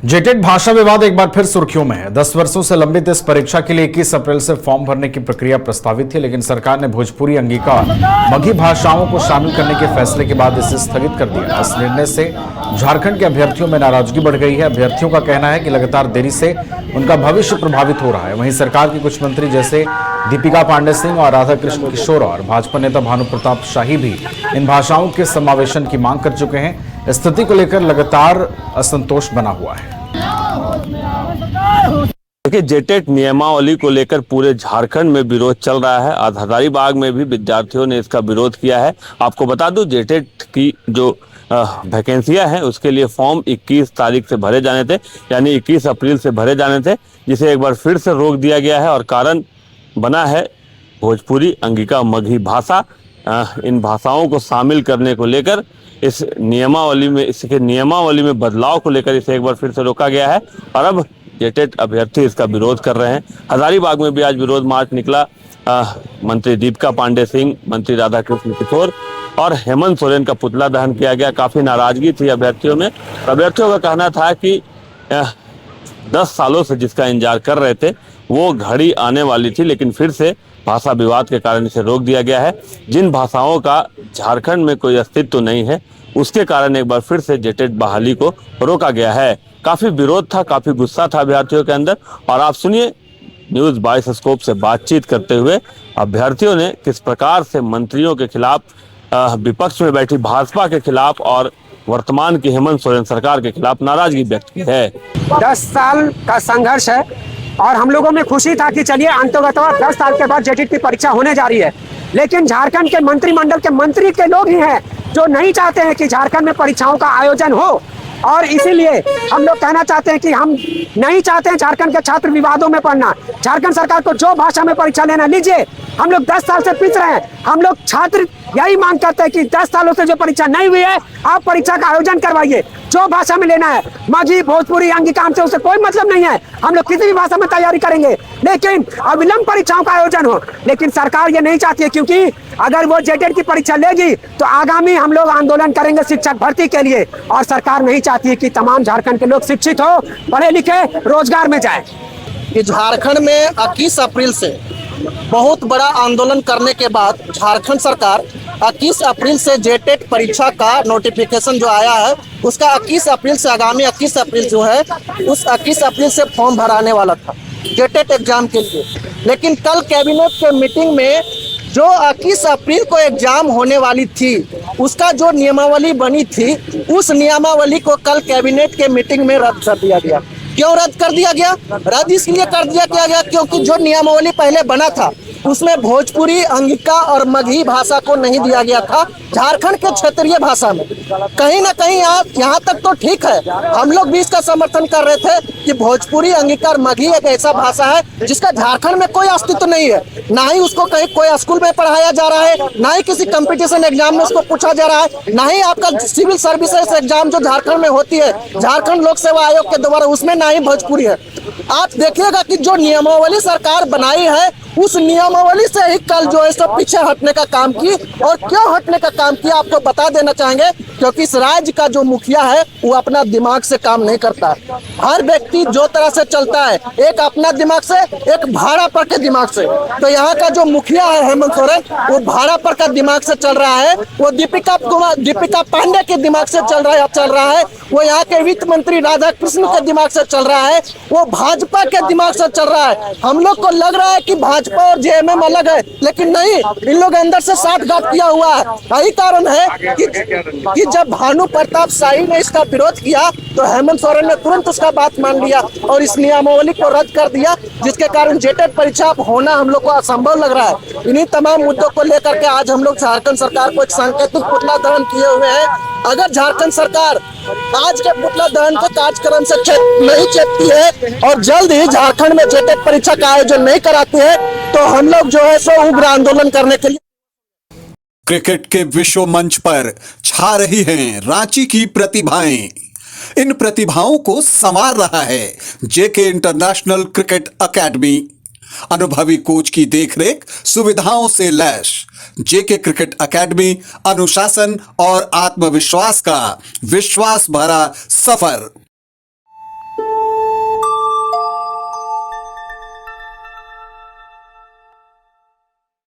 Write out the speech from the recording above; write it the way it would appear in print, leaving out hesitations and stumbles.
जेटेट भाषा विवाद एक बार फिर सुर्खियों में है। 10 वर्षों से लंबित इस परीक्षा के लिए 21 अप्रैल से फॉर्म भरने की प्रक्रिया प्रस्तावित थी, लेकिन सरकार ने भोजपुरी, अंगिका और मगही भाषाओं को शामिल करने के फैसले के बाद इसे स्थगित कर दिया। इस निर्णय से झारखंड के अभ्यर्थियों में नाराजगी बढ़ गई है। अभ्यर्थियों का कहना है कि लगातार देरी से उनका भविष्य प्रभावित हो रहा है। वहीं सरकार के कुछ मंत्री जैसे दीपिका पांडे सिंह और राधाकृष्ण किशोर और भाजपा नेता भानु प्रताप शाही भी इन भाषाओं के समावेशन की मांग कर चुके हैं। स्थिति को लेकर लगातार असंतोष बना हुआ है। देखिए, जेटेट नियमावली को लेकर पूरे झारखंड में विरोध चल रहा है। आज हजारीबाग में भी विद्यार्थियों ने इसका विरोध किया है। आपको बता दूं, जेटेट की जो वैकेंसियां हैं उसके लिए फॉर्म 21 तारीख से भरे जाने थे, यानी 21 अप्रैल से भरे जाने थे, जिसे एक बार फिर से रोक दिया गया है। और कारण बना है भोजपुरी, अंगिका, मगही भाषा। इन भाषाओं को शामिल करने को लेकर इस नियमावली में बदलाव को लेकर इसे एक बार फिर से रोका गया है। और अब जेटेट अभ्यर्थी इसका विरोध कर रहे हैं। हजारीबाग में भी आज विरोध मार्च निकला। मंत्री दीपिका पांडे सिंह, मंत्री राधाकृष्ण किशोर और हेमंत सोरेन का पुतला दहन किया गया। काफी नाराजगी थी अभ्यर्थियों में। अभ्यर्थियों का कहना था कि 10 सालों से जिसका इंतजार कर रहे थे वो घड़ी आने वाली थी, लेकिन फिर से भाषा विवाद के कारण इसे रोक दिया गया है। जिन भाषाओं का झारखंड में कोई अस्तित्व नहीं है, उसके कारण एक बार फिर से जेटेट बहाली को रोका गया है। काफी विरोध था, काफी गुस्सा था अभ्यर्थियों के अंदर। और आप सुनिए न्यूज़ 22 स्कोप से बातचीत करते हुए अभ्यर्थियों ने किस प्रकार से मंत्रियों के खिलाफ, विपक्ष में बैठी भाजपा के खिलाफ और वर्तमान की हेमंत सोरेन सरकार के खिलाफ नाराजगी व्यक्त की है। 10 साल का संघर्ष है और हम लोगों में खुशी था कि चलिए अंततः 10 साल के बाद जेटेट की परीक्षा होने जा रही है। लेकिन झारखंड के मंत्रिमंडल के मंत्री के लोग ही हैं जो नहीं चाहते हैं कि झारखंड में परीक्षाओं का आयोजन हो। और इसीलिए हम लोग कहना चाहते हैं कि हम नहीं चाहते हैं झारखंड के छात्र विवादों में पढ़ना। झारखंड सरकार को जो भाषा में परीक्षा लेना लीजिए। हम लोग 10 साल से पीछ रहे हैं। हम लोग छात्र यही मांग करते हैं कि 10 सालों से जो परीक्षा नहीं हुई है, आप परीक्षा का आयोजन करवाइए। जो भाषा में लेना है, मगही, भोजपुरी, अंगिका, हमसे उससे कोई मतलब नहीं है। हम लोग किसी भी भाषा में तैयारी करेंगे, लेकिन अविलंब परीक्षाओं का आयोजन हो। लेकिन सरकार ये नहीं चाहती है, क्योंकि अगर वो जेटेट की परीक्षा लेगी तो आगामी हम लोग आंदोलन करेंगे शिक्षक भर्ती के लिए। और सरकार नहीं चाहती है कि तमाम झारखंड के लोग शिक्षित हो, पढ़े लिखे, रोजगार में जाए। झारखंड में 21 अप्रैल से बहुत बड़ा आंदोलन करने के बाद झारखंड सरकार 21 अप्रैल से जेटेट परीक्षा का नोटिफिकेशन जो आया है, उसका 21 अप्रैल से, आगामी 21 अप्रैल जो है, उस 21 अप्रैल से फॉर्म भराने वाला था जेटेट एग्जाम के लिए। लेकिन कल कैबिनेट के मीटिंग में जो 21 अप्रैल को एग्जाम होने वाली थी, उसका जो नियमावली बनी थी, उस नियमावली को कल कैबिनेट के मीटिंग में रद्द कर दिया गया। क्यों रद्द कर दिया गया? रद्द इसलिए कर दिया गया क्योंकि जो नियमावली पहले बना था उसमें भोजपुरी, अंगिका और मगही भाषा को नहीं दिया गया था झारखंड के क्षेत्रीय भाषा में। कहीं ना कहीं यहाँ तक तो ठीक है, हम लोग भी इसका समर्थन कर रहे थे कि भोजपुरी, अंगिका और मगही एक ऐसा भाषा है जिसका झारखंड में कोई अस्तित्व नहीं है। ना ही उसको कहीं कोई स्कूल में पढ़ाया जा रहा है, ना ही किसी कंपटीशन एग्जाम में उसको पूछा जा रहा है, ना ही आपका सिविल सर्विसेज एग्जाम जो झारखंड में होती है, झारखंड लोक सेवा आयोग के द्वारा, उसमें ना ही भोजपुरी है। आप देखिएगा कि जो नियमावली सरकार बनाई है, उस नियमावली से ही कल जो है सब पीछे हटने का काम की। और क्यों हटने का काम किया आपको बता देना चाहेंगे, क्योंकि इस राज्य का जो मुखिया है वो अपना दिमाग से काम नहीं करता है। हर व्यक्ति जो तरह से चलता है, एक अपना दिमाग से, एक भाड़ा पर के दिमाग से। तो यहाँ का जो मुखिया है हेमंत सोरेन, वो भाड़ा पर का दिमाग से चल रहा है। वो दीपिका पांडे के दिमाग से चल रहा है। वो यहाँ के वित्त मंत्री राधाकृष्ण के दिमाग से चल रहा है। वो भाजपा के दिमाग से चल रहा है। हम लोग को लग रहा है कि भाजपा और जेएमएम अलग है, लेकिन नहीं, इन लोग अंदर से साठगांठ किया हुआ है। यही कारण है कि जब भानु प्रताप शाही ने इसका विरोध किया तो हेमंत सोरेन ने तुरंत उसका बात मान लिया और इस नियमावली को रद्द कर दिया, जिसके कारण जेटेट परीक्षा होना हम लोग को असंभव लग रहा है। इन्हीं तमाम मुद्दों को लेकर के आज हम लोग झारखंड सरकार को एक सांकेतिक पुतला दहन किए हुए हैं। अगर झारखंड सरकार आज के पुतला दहन के कार्यक्रम से नहीं चेतती है और जल्द ही झारखंड में जेटेट परीक्षा का आयोजन नहीं कराती है, तो हम लोग जो है सो उग्र आंदोलन करने के लिए। क्रिकेट के विश्व मंच पर छा रही हैं रांची की प्रतिभाएं। इन प्रतिभाओं को संवार रहा है जेके इंटरनेशनल क्रिकेट एकेडमी। अनुभवी कोच की देखरेख, सुविधाओं से लैस जेके क्रिकेट एकेडमी अनुशासन और आत्मविश्वास का विश्वास भरा सफर।